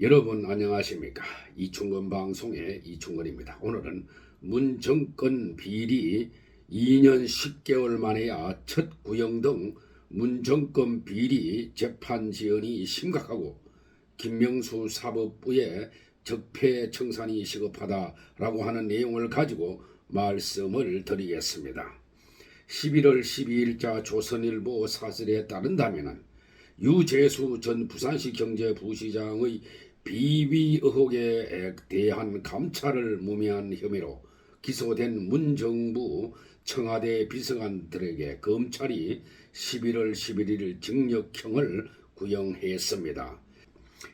여러분 안녕하십니까? 이충건 방송의 이충건입니다. 오늘은 문정권 비리 2년 10개월 만에야 첫 구형 문정권 비리 재판 지연이 심각하고 김명수 사법부의 적폐 청산이 시급하다라고 하는 내용을 가지고 말씀을 드리겠습니다. 11월 12일자 조선일보 사설에 따른다면 유재수 전 부산시 경제부시장의 비위 의혹에 대한 감찰을 무미한 혐의로 기소된 문정부 청와대 비서관들에게 검찰이 11월 11일 징역형을 구형했습니다.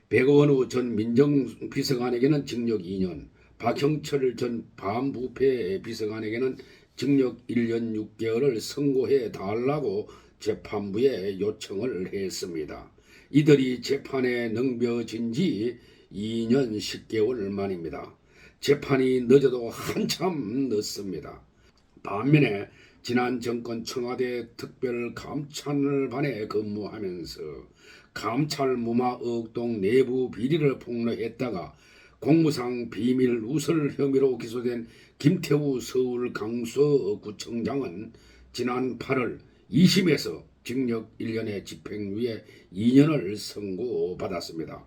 백원우 전 민정비서관에게는 징역 2년, 박형철 전 반부패 비서관에게는 징역 1년 6개월을 선고해 달라고 재판부에 요청을 했습니다. 이들이 재판에 넘겨진 지 2년 10개월 만입니다. 재판이 늦어도 한참 늦습니다. 반면에 지난 정권 청와대 특별감찰반에 근무하면서 감찰 무마 의혹동 내부 비리를 폭로했다가 공무상 비밀 누설 혐의로 기소된 김태우 서울 강서구청장은 지난 8월 2심에서 징역 1년의 집행유예 2년을 선고받았습니다.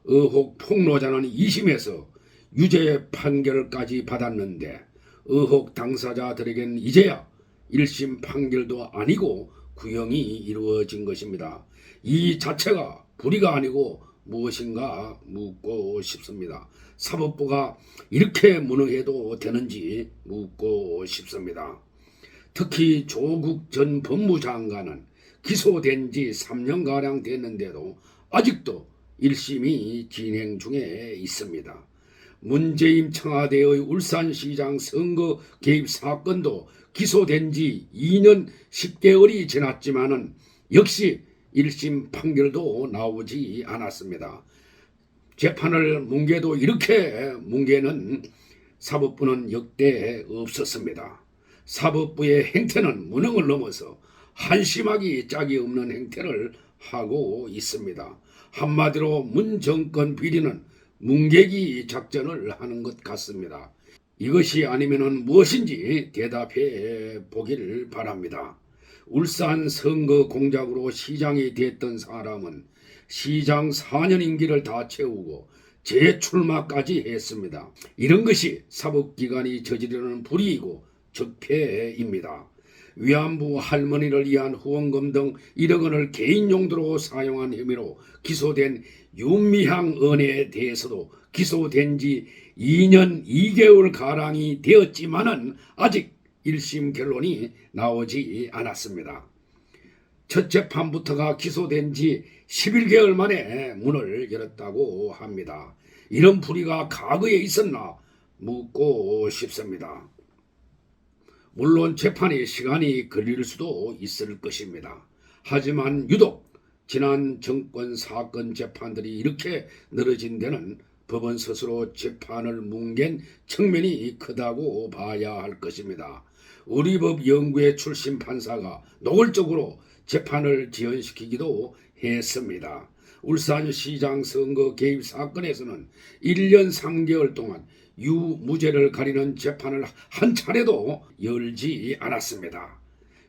의혹 폭로자는 2심에서 유죄 판결까지 받았는데 의혹 당사자들에겐 이제야 1심 판결도 아니고 구형이 이루어진 것입니다. 이 자체가 불의가 아니고 무엇인가 묻고 싶습니다. 사법부가 이렇게 무능해도 되는지 묻고 싶습니다. 특히 조국 전 법무장관은 기소된 지 3년가량 됐는데도 아직도 1심이 진행 중에 있습니다. 문재인 청와대의 울산시장 선거 개입 사건도 기소된 지 2년 10개월이 지났지만은 역시 1심 판결도 나오지 않았습니다. 재판을 뭉개도 이렇게 뭉개는 사법부는 역대 없었습니다. 사법부의 행태는 무능을 넘어서 한심하기 짝이 없는 행태를 하고 있습니다. 한마디로 문정권 비리는 뭉개기 작전을 하는 것 같습니다. 이것이 아니면 무엇인지 대답해 보길 바랍니다. 울산 선거 공작으로 시장이 됐던 사람은 시장 4년 임기를 다 채우고 재출마까지 했습니다. 이런 것이 사법기관이 저지르는 불이이고 적폐입니다. 위안부 할머니를 위한 후원금 등 1억 원을 개인 용도로 사용한 혐의로 기소된 윤미향 의원에 대해서도 기소된 지 2년 2개월 가량이 되었지만은 아직 1심 결론이 나오지 않았습니다. 첫 재판부터가 기소된 지 11개월 만에 문을 열었다고 합니다. 이런 불의가 과거에 있었나 묻고 싶습니다. 물론 재판에 시간이 걸릴 수도 있을 것입니다. 하지만 유독 지난 정권 사건 재판들이 이렇게 늘어진 데는 법원 스스로 재판을 뭉갠 측면이 크다고 봐야 할 것입니다. 우리 법 연구회 출신 판사가 노골적으로 재판을 지연시키기도 했습니다. 울산시장 선거 개입 사건에서는 1년 3개월 동안 유무죄를 가리는 재판을 한 차례도 열지 않았습니다.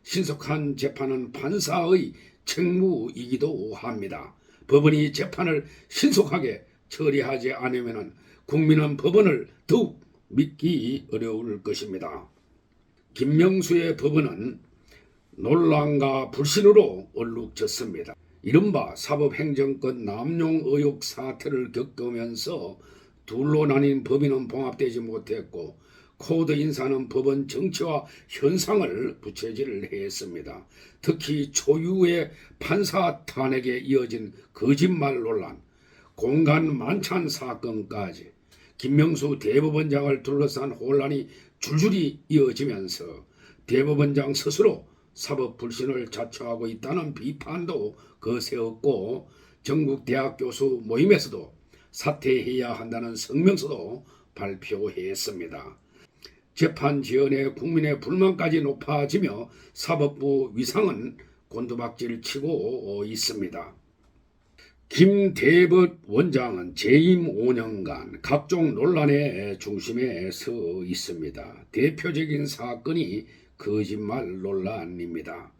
신속한 재판은 판사의 책무이기도 합니다. 법원이 재판을 신속하게 처리하지 않으면 국민은 법원을 더욱 믿기 어려울 것입니다. 김명수의 법원은 논란과 불신으로 얼룩졌습니다. 이른바 사법행정권 남용 의혹 사태를 겪으면서 둘로 나뉜 법인은 봉합되지 못했고 코드 인사는 법원 정치와 현상을 부채질을 했습니다. 특히 초유의 판사 탄핵에 이어진 거짓말 논란, 공간 만찬 사건까지 김명수 대법원장을 둘러싼 혼란이 줄줄이 이어지면서 대법원장 스스로 사법 불신을 자처하고 있다는 비판도 거세었고 전국 대학 교수 모임에서도 사퇴해야 한다는 성명서도 발표했습니다. 재판 지연에 국민의 불만까지 높아지며 사법부 위상은 곤두박질 치고 있습니다. 김대법 원장은 재임 5년간 각종 논란의 중심에 서 있습니다. 대표적인 사건이 거짓말 논란입니다.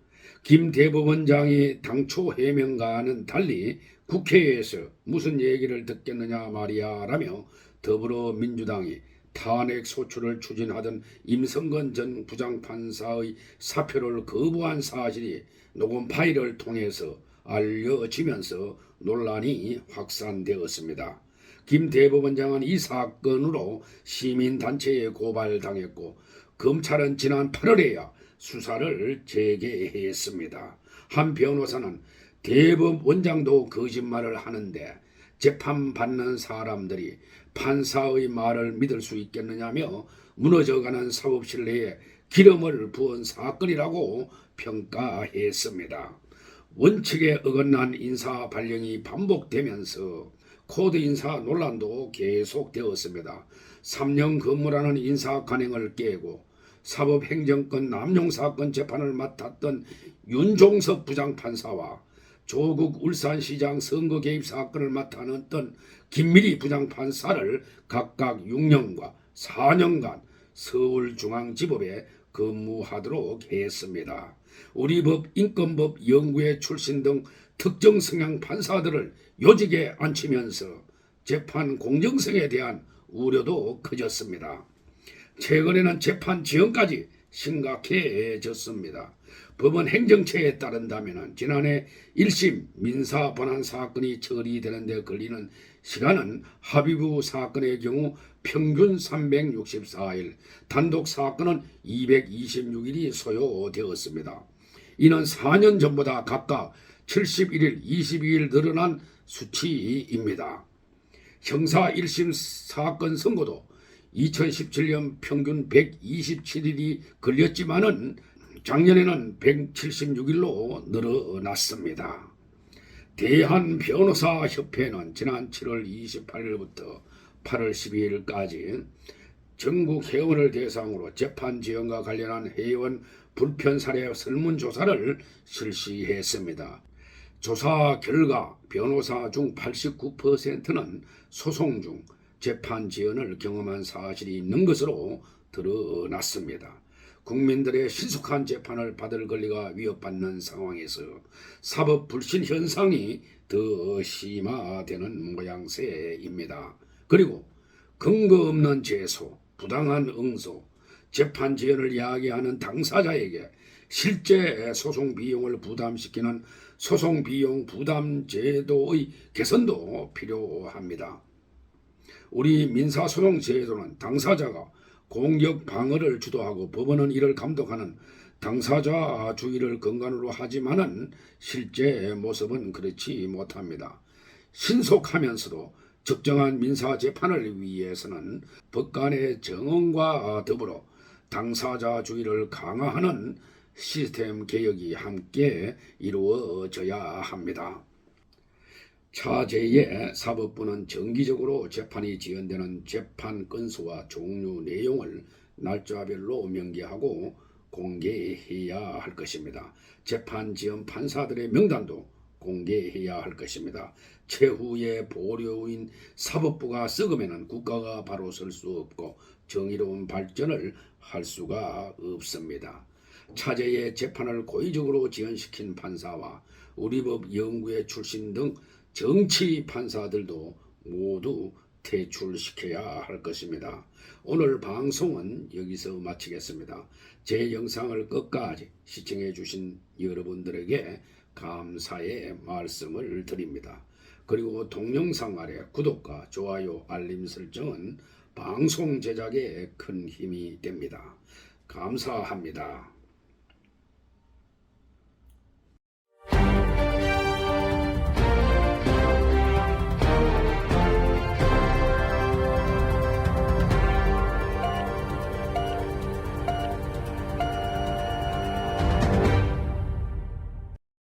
김대법 원장이 당초 해명과는 달리 국회에서 무슨 얘기를 듣겠느냐 말이야 라며 더불어민주당이 탄핵 소추를 추진하던 임성근 전 부장판사의 사표를 거부한 사실이 녹음 파일을 통해서 알려지면서 논란이 확산되었습니다. 김 대법원장은 이 사건으로 시민단체에 고발당했고 검찰은 지난 8월에야 수사를 재개했습니다. 한 변호사는 대법원장도 거짓말을 하는데 재판받는 사람들이 판사의 말을 믿을 수 있겠느냐며 무너져가는 사법신뢰에 기름을 부은 사건이라고 평가했습니다. 원칙에 어긋난 인사 발령이 반복되면서 코드 인사 논란도 계속되었습니다. 3년 근무라는 인사 관행을 깨고 사법행정권 남용사건 재판을 맡았던 윤종석 부장판사와 조국 울산시장 선거 개입 사건을 맡았던 김미리 부장판사를 각각 6년과 4년간 서울중앙지법에 근무하도록 했습니다. 우리 법, 인권법 연구회 출신 등 특정 성향 판사들을 요직에 앉히면서 재판 공정성에 대한 우려도 커졌습니다. 최근에는 재판 지연까지 심각해졌습니다. 법원 행정처에 따른다면 지난해 1심 민사 본안 사건이 처리되는 데 걸리는 시간은 합의부 사건의 경우 평균 364일, 단독 사건은 226일이 소요되었습니다. 이는 4년 전보다 각각 71일, 22일 늘어난 수치입니다. 형사 1심 사건 선고도 2017년 평균 127일이 걸렸지만은 작년에는 176일로 늘어났습니다. 대한변호사협회는 지난 7월 28일부터 8월 12일까지 전국 회원을 대상으로 재판 지연과 관련한 회원 불편 사례 설문조사를 실시했습니다. 조사 결과 변호사 중 89%는 소송 중 재판 지연을 경험한 사실이 있는 것으로 드러났습니다. 국민들의 신속한 재판을 받을 권리가 위협받는 상황에서 사법 불신 현상이 더 심화되는 모양새입니다. 그리고 근거 없는 제소, 부당한 응소, 재판 지연을 야기하는 당사자에게 실제 소송 비용을 부담시키는 소송 비용 부담 제도의 개선도 필요합니다. 우리 민사소송 제도는 당사자가 공격 방어를 주도하고 법원은 이를 감독하는 당사자주의를 근간으로 하지만은 실제 모습은 그렇지 못합니다. 신속하면서도 적정한 민사 재판을 위해서는 법관의 정언과 더불어 당사자주의를 강화하는 시스템 개혁이 함께 이루어져야 합니다. 차제의 사법부는 정기적으로 재판이 지연되는 재판 건수와 종류 내용을 날짜별로 명기하고 공개해야 할 것입니다. 재판 지연 판사들의 명단도 공개해야 할 것입니다. 최후의 보류인 사법부가 썩으면 국가가 바로 설 수 없고 정의로운 발전을 할 수가 없습니다. 차제의 재판을 고의적으로 지연시킨 판사와 우리법 연구회 출신 등 정치 판사들도 모두 퇴출시켜야 할 것입니다. 오늘 방송은 여기서 마치겠습니다. 제 영상을 끝까지 시청해 주신 여러분들에게 감사의 말씀을 드립니다. 그리고 동영상 아래 구독과 좋아요, 알림 설정은 방송 제작에 큰 힘이 됩니다. 감사합니다.